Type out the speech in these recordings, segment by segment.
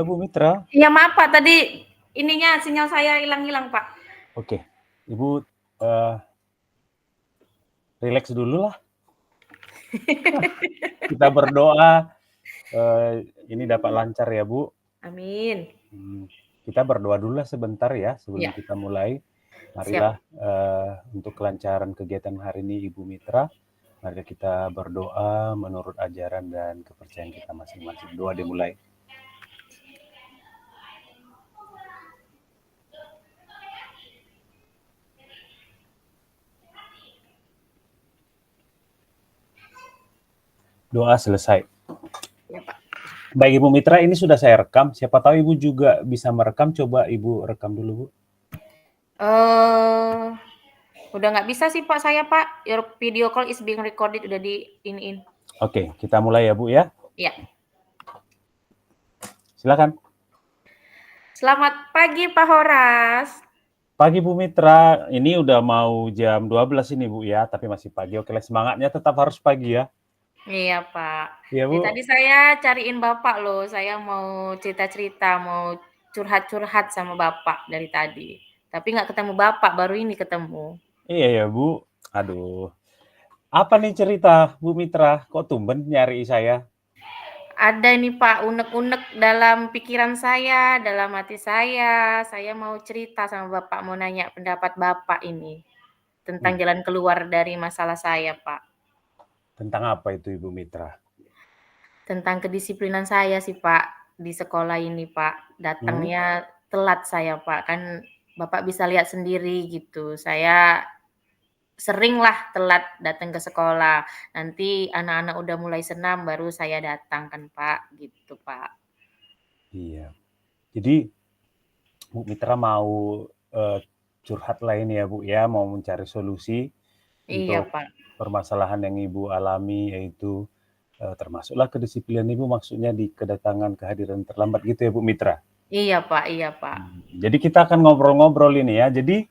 Bu Mitra. Iya maaf Pak, tadi ininya sinyal saya hilang-hilang Pak. Oke, Ibu rileks dulu lah. Kita berdoa ini dapat lancar ya Bu. Amin. Kita berdoa dulu lah sebentar ya sebelum Ya, kita mulai. Marilah siap. untuk kelancaran kegiatan hari ini Ibu Mitra. Mari kita berdoa menurut ajaran dan kepercayaan kita masing-masing. Doa dimulai. Doa selesai. Ya Pak. Baik Ibu Mitra, ini sudah saya rekam. Siapa tahu Ibu juga bisa merekam. Coba Ibu rekam dulu Bu. Udah nggak bisa sih Pak saya Pak. Your video call is being recorded, udah di iniin. Oke, kita mulai ya Bu ya. Ya. Silakan. Selamat pagi Pak Horas. Pagi Bu Mitra, ini udah mau jam 12 ini Bu ya, tapi masih pagi. Oke, semangatnya tetap harus pagi ya. Iya Pak. Iya Bu. Tadi saya cariin Bapak loh, saya mau cerita-cerita, mau curhat-curhat sama Bapak dari tadi. Tapi nggak ketemu Bapak, baru ini ketemu. Iya ya Bu. Aduh. Apa nih cerita Bu Mitra? Kok tumben nyari saya? Ada nih Pak, unek-unek dalam pikiran saya, dalam hati saya. Saya mau cerita sama Bapak, mau nanya pendapat Bapak ini tentang jalan keluar dari masalah saya, Pak. Tentang apa itu Ibu Mitra? Tentang kedisiplinan saya sih, Pak, di sekolah ini, Pak. Datangnya telat saya, Pak. Kan Bapak bisa lihat sendiri gitu. Saya seringlah telat datang ke sekolah. Nanti anak-anak udah mulai senam baru saya datang kan, Pak, gitu, Pak. Iya. Jadi Bu Mitra mau curhat lain ya Bu ya, mau mencari solusi Iya, untuk Pak. permasalahan yang Ibu alami, yaitu termasuklah kedisiplinan Ibu, maksudnya di kedatangan kehadiran terlambat gitu ya Bu Mitra? Iya Pak, iya Pak. Jadi kita akan ngobrol-ngobrol ini ya. Jadi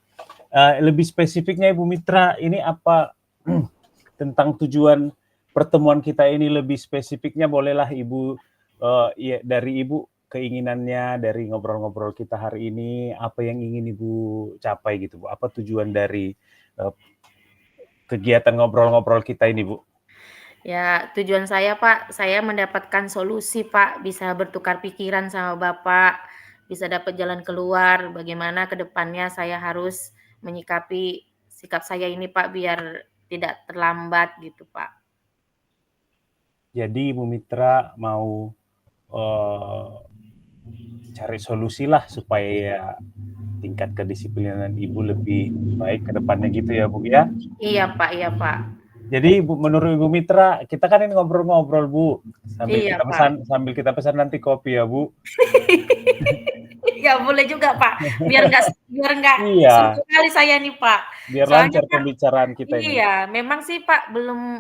lebih spesifiknya Ibu Mitra, ini apa tentang tujuan pertemuan kita ini lebih spesifiknya, bolehlah Ibu ya, dari Ibu keinginannya dari ngobrol-ngobrol kita hari ini, apa yang ingin Ibu capai gitu Bu? Apa tujuan dari kegiatan ngobrol-ngobrol kita ini Bu? Ya, tujuan saya Pak, saya mendapatkan solusi Pak, bisa bertukar pikiran sama Bapak, bisa dapat jalan keluar, bagaimana ke depannya saya harus menyikapi sikap saya ini Pak, biar tidak terlambat gitu Pak. Jadi Ibu Mitra mau cari solusi lah supaya tingkat kedisiplinan Ibu lebih baik ke depannya gitu ya Bu ya? Iya Pak, iya Pak. Jadi menurut Ibu Mitra, kita kan ini ngobrol-ngobrol Bu, Iya Pak. sambil kita pesan nanti kopi ya Bu. Ya boleh juga Pak, biar nggak Iya, seru kali saya nih Pak. biar Soalnya lancar Pak, pembicaraan kita ini. iya, memang sih Pak,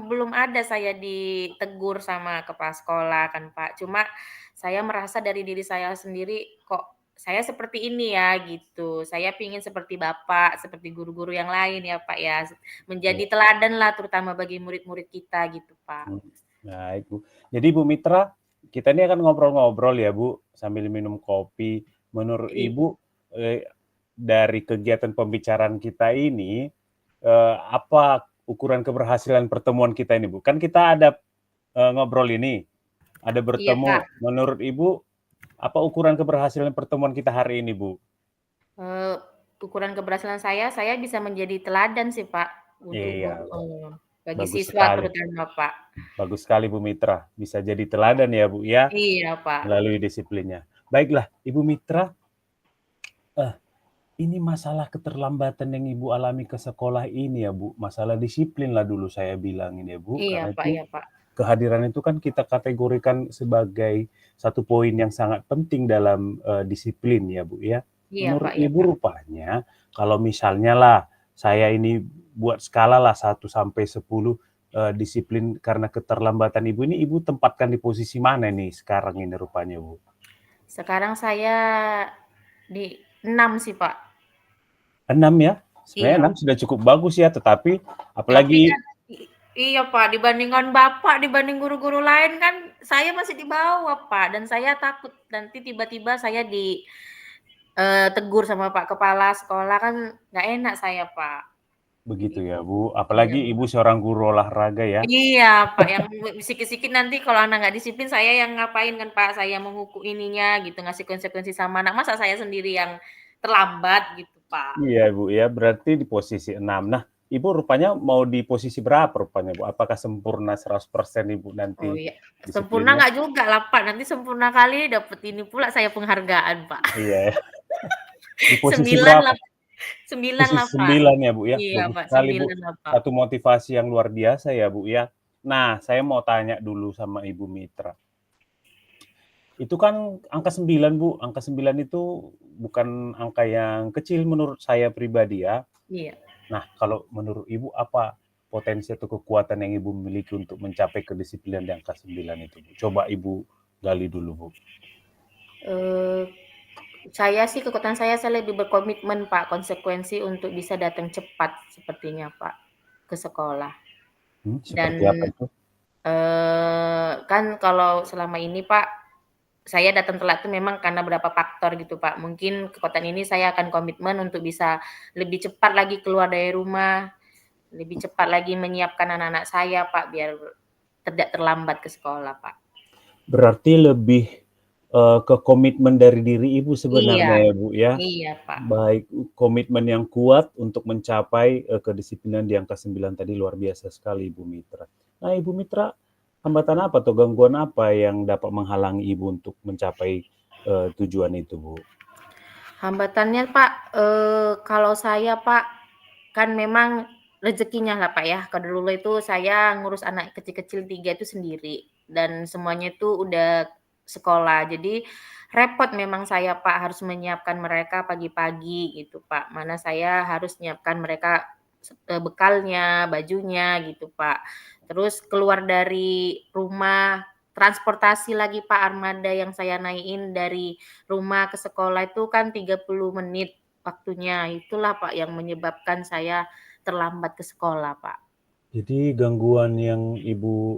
belum ada saya ditegur sama kepala sekolah kan Pak. Cuma saya merasa dari diri saya sendiri, kok saya seperti ini ya gitu. Saya pingin seperti Bapak, seperti guru-guru yang lain ya Pak ya. Menjadi Iya. teladan lah terutama bagi murid-murid kita gitu Pak. Baik Bu. Jadi Bu Mitra, kita ini akan ngobrol-ngobrol ya Bu, sambil minum kopi. Menurut Ibu, dari kegiatan pembicaraan kita ini, apa ukuran keberhasilan pertemuan kita ini Bu? Kan kita ada ngobrol ini, ada Iya Pak. bertemu. Menurut Ibu, apa ukuran keberhasilan pertemuan kita hari ini Bu? Ukuran keberhasilan saya bisa menjadi teladan sih Pak, untuk Iya, bagi bagus siswa sekali. terutama Pak. Bagus sekali Bu Mitra, bisa jadi teladan ya Bu ya, Iya Pak. melalui disiplinnya. Baiklah Ibu Mitra, ini masalah keterlambatan yang Ibu alami ke sekolah ini ya Bu, masalah disiplin lah dulu saya bilangin ya Bu, Iya karena Pak, itu iya Pak. kehadiran itu kan kita kategorikan sebagai satu poin yang sangat penting dalam disiplin ya Bu ya. Iya Menurut Pak, iya Ibu Pak. rupanya kalau misalnya lah saya ini buat skala lah 1 sampai 10 disiplin karena keterlambatan Ibu ini, Ibu tempatkan di posisi mana nih sekarang ini rupanya Bu? Sekarang saya di 6 sih Pak. 6 ya? Sebenarnya Iya. 6 sudah cukup bagus ya, tetapi Tapi apalagi kan Iya, Pak, dibandingkan Bapak, dibanding guru-guru lain kan saya masih di bawah, Pak, dan saya takut nanti tiba-tiba saya tegur sama Pak Kepala Sekolah kan nggak enak saya, Pak. Begitu Gitu. ya, Bu. Iya, Apalagi Ibu Pak. seorang guru olahraga ya. Iya, Pak, yang bisik-bisikin nanti kalau anak nggak disiplin saya yang ngapain kan, Pak, saya ininya gitu, ngasih konsekuensi sama anak, masa saya sendiri yang terlambat gitu, Pak. Iya, Bu, ya, berarti di posisi 6. Nah, Ibu rupanya mau di posisi berapa rupanya, Bu? Apakah sempurna 100% Ibu nanti Oh iya, sempurna disiplinnya? nggak juga lah, Pak, nanti sempurna kali dapet ini pula saya penghargaan, Pak. Iya ya. Di posisi 9 berapa? lah 9 Posisi lah, Pak. 9 ya, Bu, ya. Iya, Bagus Pak, sekali, Bu. 9 lah, Pak. Satu motivasi yang luar biasa ya, Bu, ya. Nah, saya mau tanya dulu sama Ibu Mitra. Itu kan angka 9, Bu. Angka 9 itu bukan angka yang kecil menurut saya pribadi ya. Iya. Nah, kalau menurut Ibu apa potensi atau kekuatan yang Ibu miliki untuk mencapai kedisiplinan di angka 9 itu, Bu? Coba Ibu gali dulu, Bu. Eee, saya sih kekuatan saya lebih berkomitmen, Pak, konsekuensi untuk bisa datang cepat sepertinya, Pak, ke sekolah. Dan, Seperti apa itu? kan kalau selama ini, Pak, saya datang telat itu memang karena beberapa faktor gitu, Pak. Mungkin kekuatan ini saya akan komitmen untuk bisa lebih cepat lagi keluar dari rumah, lebih cepat lagi menyiapkan anak-anak saya, Pak, biar tidak terlambat ke sekolah, Pak. Berarti lebih ke komitmen dari diri Ibu Iya, sebenarnya ya, Bu, ya. iya, Pak. Baik komitmen yang kuat untuk mencapai kedisiplinan di angka 9 tadi luar biasa sekali Ibu Mitra. Nah, Ibu Mitra, hambatan apa atau gangguan apa yang dapat menghalangi Ibu untuk mencapai tujuan itu, Bu? Hambatannya, Pak, kalau saya, Pak, kan memang rezekinya lah, Pak, ya. Kalau dulu itu saya ngurus anak kecil-kecil 3 itu sendiri dan semuanya itu udah sekolah. Jadi repot memang saya, Pak, harus menyiapkan mereka pagi-pagi gitu, Pak. Mana saya harus nyiapkan mereka bekalnya, bajunya gitu, Pak. Terus keluar dari rumah, transportasi lagi, Pak, armada yang saya naikin dari rumah ke sekolah itu kan 30 menit waktunya. Itulah, Pak, yang menyebabkan saya terlambat ke sekolah, Pak. Jadi gangguan yang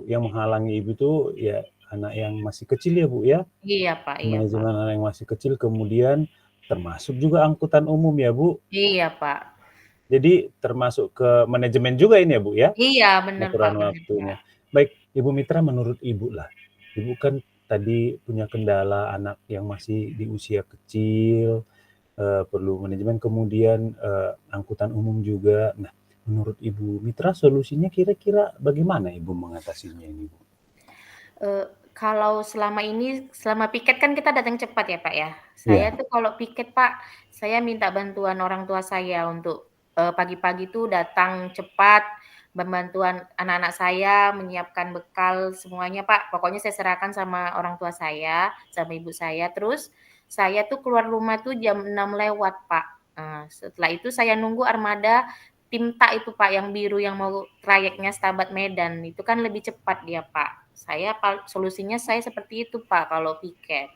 menghalangi Ibu itu ya anak yang masih kecil ya, Bu, ya? Iya, Pak, iya, Pak. Manajemen anak yang masih kecil, kemudian termasuk juga angkutan umum ya, Bu? Iya, Pak. Jadi termasuk ke manajemen juga ini ya, Bu, ya? Iya, bener, Pak, Pengaturan bener, Pak. waktunya. Baik, Ibu Mitra menurut Ibu lah, Ibu kan tadi punya kendala anak yang masih di usia kecil, perlu manajemen, kemudian, angkutan umum juga. Nah, menurut Ibu Mitra solusinya kira-kira bagaimana Ibu mengatasinya ini, Bu? Kalau selama piket kan kita datang cepat ya, Pak, ya. Saya Iya, tuh kalau piket, Pak, saya minta bantuan orang tua saya untuk, pagi-pagi tuh datang cepat, bantuan anak-anak saya menyiapkan bekal semuanya, Pak. Pokoknya saya serahkan sama orang tua saya, sama ibu saya, terus saya tuh keluar rumah tuh jam 6 lewat, Pak. Setelah itu saya nunggu armada Timta itu, Pak, yang biru yang mau trayeknya Stabat Medan, itu kan lebih cepat dia, Pak. Solusinya saya seperti itu, Pak, kalau piket.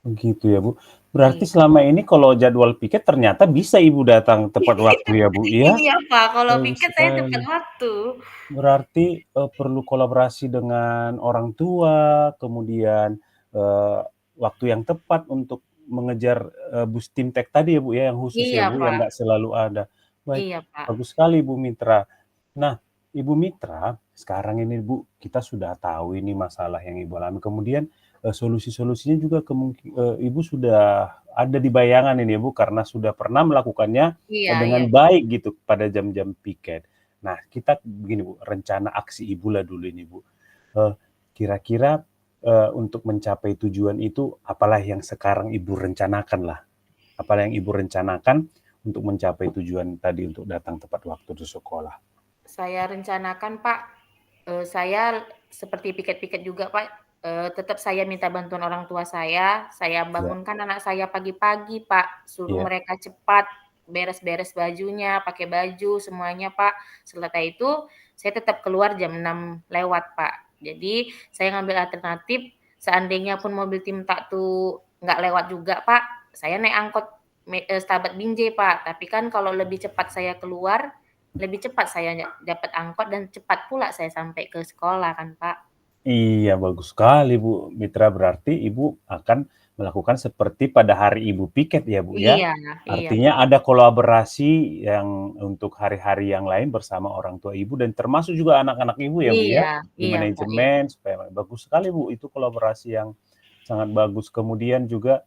begitu ya, Bu. Berarti Iya. selama ini kalau jadwal piket ternyata bisa Ibu datang tepat waktu ya, Bu, ya? Iya, Pak, kalau Bagus piket saya tepat sekali. waktu. Berarti, perlu kolaborasi dengan orang tua, kemudian, eee, waktu yang tepat untuk mengejar, bus Timtek tadi ya, Bu, ya, yang khusus ya, Iya, Bu, yang Pak. nggak selalu ada. Baik, Iya, Pak. bagus sekali Ibu Mitra. Nah, Ibu Mitra, sekarang ini Bu, kita sudah tahu ini masalah yang Ibu alami, kemudian, solusi-solusinya juga Ibu sudah ada di bayangan ini ya, Bu, karena sudah pernah melakukannya, Iya, iya. dengan baik gitu pada jam-jam piket. Nah, kita begini Bu, rencana aksi Ibu lah dulu ini Bu. Eee, kira-kira, untuk mencapai tujuan itu apalah yang sekarang Ibu rencanakan lah? Apalah yang Ibu rencanakan untuk mencapai tujuan tadi untuk datang tepat waktu di sekolah? Saya rencanakan, Pak, saya seperti piket-piket juga, Pak, tetap saya minta bantuan orang tua saya Iya, bangunkan anak saya pagi-pagi, Pak, suruh iya, mereka cepat beres-beres bajunya, pakai baju semuanya, Pak. Setelah itu saya tetap keluar jam 6 lewat, Pak. Jadi saya ngambil alternatif seandainya pun mobil Timta tuh nggak lewat juga, Pak, saya naik angkot Stabat Binjai, Pak. Tapi kan kalau lebih cepat saya keluar, lebih cepat saya dapat angkot dan cepat pula saya sampai ke sekolah kan, Pak. Iya, bagus sekali, Bu Mitra. Berarti Ibu akan melakukan seperti pada hari Ibu piket ya, Bu, ya? Iya iya, Artinya Pak. ada kolaborasi yang untuk hari-hari yang lain bersama orang tua Ibu dan termasuk juga anak-anak Ibu ya, Bu, ya? Iya Di iya, Pak, iya. manajemen supaya bagus sekali, Bu, itu kolaborasi yang sangat bagus. Kemudian juga,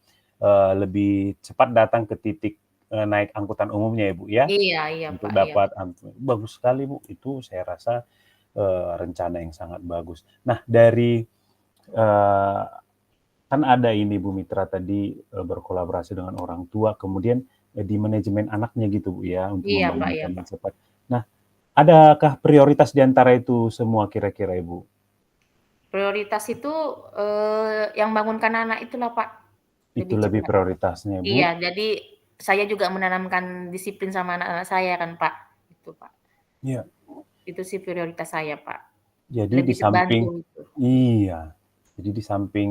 lebih cepat datang ke titik, naik angkutan umumnya ya, Bu, ya? Iya iya, Untuk Pak, iya. dapat bagus sekali, Bu, itu saya rasa rencana yang sangat bagus. Nah, dari kan ada ini Bu Mitra tadi berkolaborasi dengan orang tua, kemudian di manajemen anaknya gitu Bu ya, untuk Iya, Pak, iya, membangunkan Pak. yang cepat. Nah, adakah prioritas di antara itu semua kira-kira Ibu? Prioritas itu, yang bangunkan anak itulah, Pak, Itu lebih lebih cepat. prioritasnya Bu? Iya, jadi saya juga menanamkan disiplin sama anak-anak saya kan, Pak, itu, Pak. Iya. Itu sih prioritas saya, Pak. Jadi di Lebih samping terbantu itu. iya, jadi di samping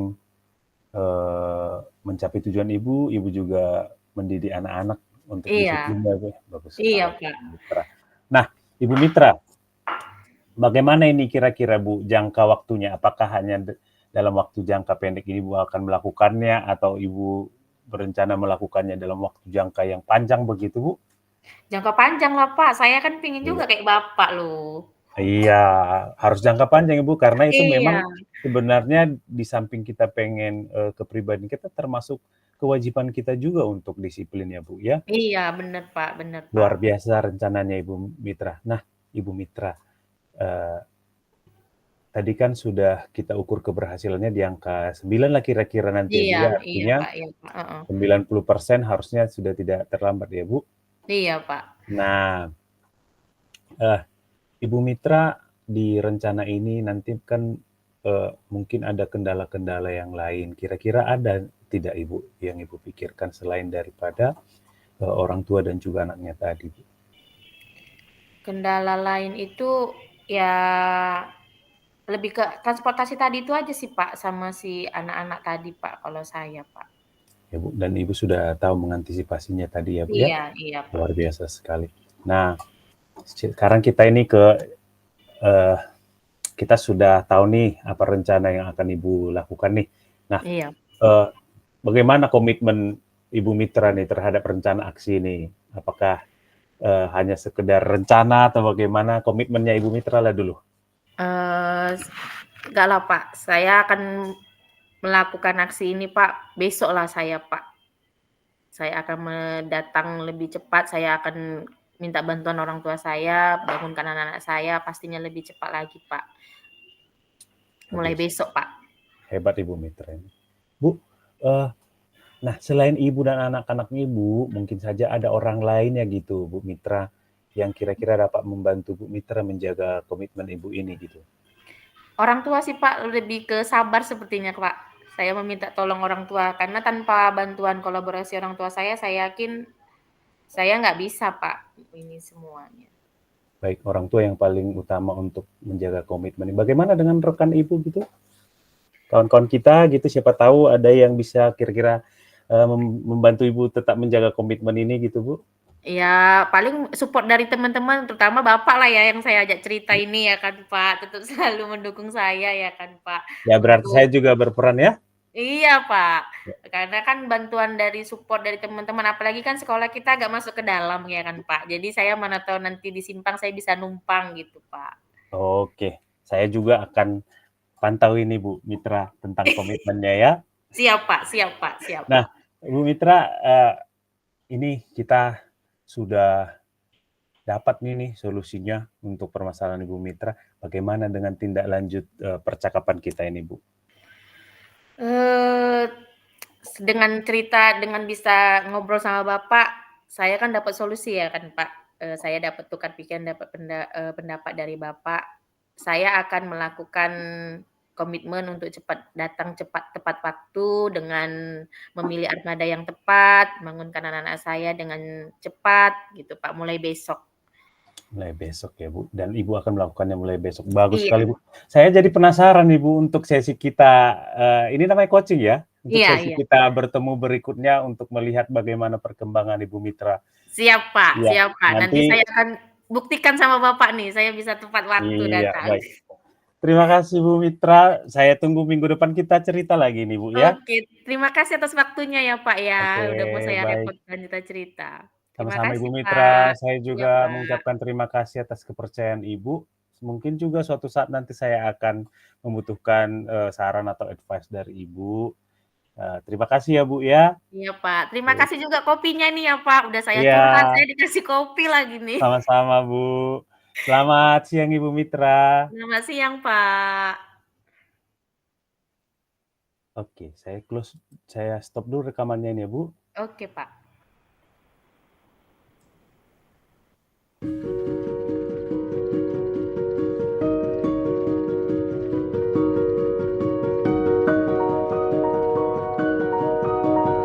mencapai tujuan Ibu, Ibu juga mendidik anak-anak untuk Iya, disiplin ya Bu, bagus iya, sekali Pak. Ibu Mitra. Nah, Ibu Mitra, bagaimana ini kira-kira Bu jangka waktunya? Apakah hanya dalam waktu jangka pendek ini Bu akan melakukannya atau Ibu berencana melakukannya dalam waktu jangka yang panjang begitu Bu? Jangka panjang lah, Pak, saya kan pengen Iya. juga kayak Bapak loh. Iya, harus jangka panjang Ibu karena itu memang Iya sebenarnya di samping kita pengen, kepribadian kita termasuk kewajiban kita juga untuk disiplin ya Bu ya. iya, bener, Pak. Luar biasa rencananya Ibu Mitra. Nah, Ibu Mitra, eee tadi kan sudah kita ukur keberhasilannya di angka 9 lah kira-kira nanti ya, Bu, ya. Iya, Artinya Pak, iya, Pak, heeh. 90% harusnya sudah tidak terlambat ya, Bu. Iya, Pak. Nah, eh, Ibu Mitra di rencana ini nanti kan, mungkin ada kendala-kendala yang lain. Kira-kira ada tidak Ibu, yang Ibu pikirkan selain daripada, orang tua dan juga anaknya tadi, Bu? Kendala lain itu ya lebih ke transportasi tadi itu aja sih, Pak, sama si anak-anak tadi, Pak, kalau saya, Pak. Ya, Bu, dan Ibu sudah tahu mengantisipasinya tadi ya, Bu, ya? Iya iya, Pak. Luar biasa sekali. Nah, sekarang kita ini ke eh, kita sudah tahu nih apa rencana yang akan Ibu lakukan nih. Nah, Iya. eh, bagaimana komitmen Ibu Mitra nih terhadap rencana aksi ini? Apakah hanya sekedar rencana atau bagaimana komitmennya Ibu Mitra lah dulu? Enggak lah, Pak, saya akan melakukan aksi ini, Pak, besok lah saya, Pak. Saya akan datang lebih cepat, saya akan minta bantuan orang tua saya, bangunkan anak-anak saya, pastinya lebih cepat lagi, Pak. Mulai Bagus, besok, Pak. hebat Ibu Mitra ini. Bu, eh, nah selain Ibu dan anak-anak Ibu, mungkin saja ada orang lain ya gitu, Bu Mitra, yang kira-kira dapat membantu Bu Mitra menjaga komitmen Ibu ini gitu. Orang tua sih, Pak, lebih ke sabar sepertinya, Pak. Saya meminta tolong orang tua, karena tanpa bantuan kolaborasi orang tua saya yakin saya nggak bisa, Pak, ini semuanya. Baik orang tua yang paling utama untuk menjaga komitmen. Bagaimana dengan rekan Ibu gitu? Kawan-kawan kita gitu, siapa tahu ada yang bisa kira-kira membantu Ibu tetap menjaga komitmen ini gitu, Bu? Ya, paling support dari teman-teman, terutama Bapak lah ya yang saya ajak cerita ini ya kan, Pak, tetap selalu mendukung saya ya kan, Pak, Ya berarti saya untuk juga berperan ya? iya, Pak, karena kan bantuan dari support dari teman-teman, apalagi kan sekolah kita agak masuk ke dalam ya kan, Pak. Jadi saya mana tahu nanti di Simpang saya bisa numpang gitu, Pak. Oke, saya juga akan pantau ini Bu Mitra tentang komitmennya ya. Siap, Pak, siap, Pak, siap. Nah, Bu Mitra, ini kita sudah dapat nih solusinya untuk permasalahan Ibu Mitra. Bagaimana dengan tindak lanjut percakapan kita ini, Bu? Eee, dengan cerita dengan bisa ngobrol sama Bapak, saya kan dapat solusi ya kan, Pak. Saya dapat tukar pikiran, dapat pendapat dari Bapak. Saya akan melakukan komitmen untuk cepat datang cepat tepat waktu dengan memilih armada yang tepat, bangunkan anak-anak saya dengan cepat gitu, Pak, mulai besok. Mulai besok ya, Bu, dan Ibu akan melakukannya mulai besok. Bagus Iya sekali, Bu. Saya jadi penasaran nih, Bu, untuk sesi kita, ini namanya coaching ya? Untuk iya sesi iya. kita bertemu berikutnya untuk melihat bagaimana perkembangan Ibu Mitra. Iya, Siap, Pak, nanti nanti saya akan buktikan sama Bapak nih, saya bisa tepat waktu Iya, datang. baik. Terima kasih Bu Mitra, saya tunggu minggu depan kita cerita lagi nih Bu ya. Oke, terima kasih atas waktunya ya, Pak, Oke, ya, udah mau saya baik. repotkan cerita-cerita. Terima Sama-sama Ibu kasih, Mitra, Pak. saya Iya, juga Pak. mengucapkan terima kasih atas kepercayaan Ibu. Mungkin juga suatu saat nanti saya akan membutuhkan, saran atau advice dari Ibu. Terima kasih ya Bu ya. Iya, Pak. Terima Oke. kasih juga kopinya nih ya, Pak, udah saya Iya, curhat, saya dikasih kopi lagi nih. sama-sama Bu. Selamat siang Ibu Mitra. Selamat siang, Pak. Oke, saya stop dulu rekamannya ini ya Bu. Oke, Pak.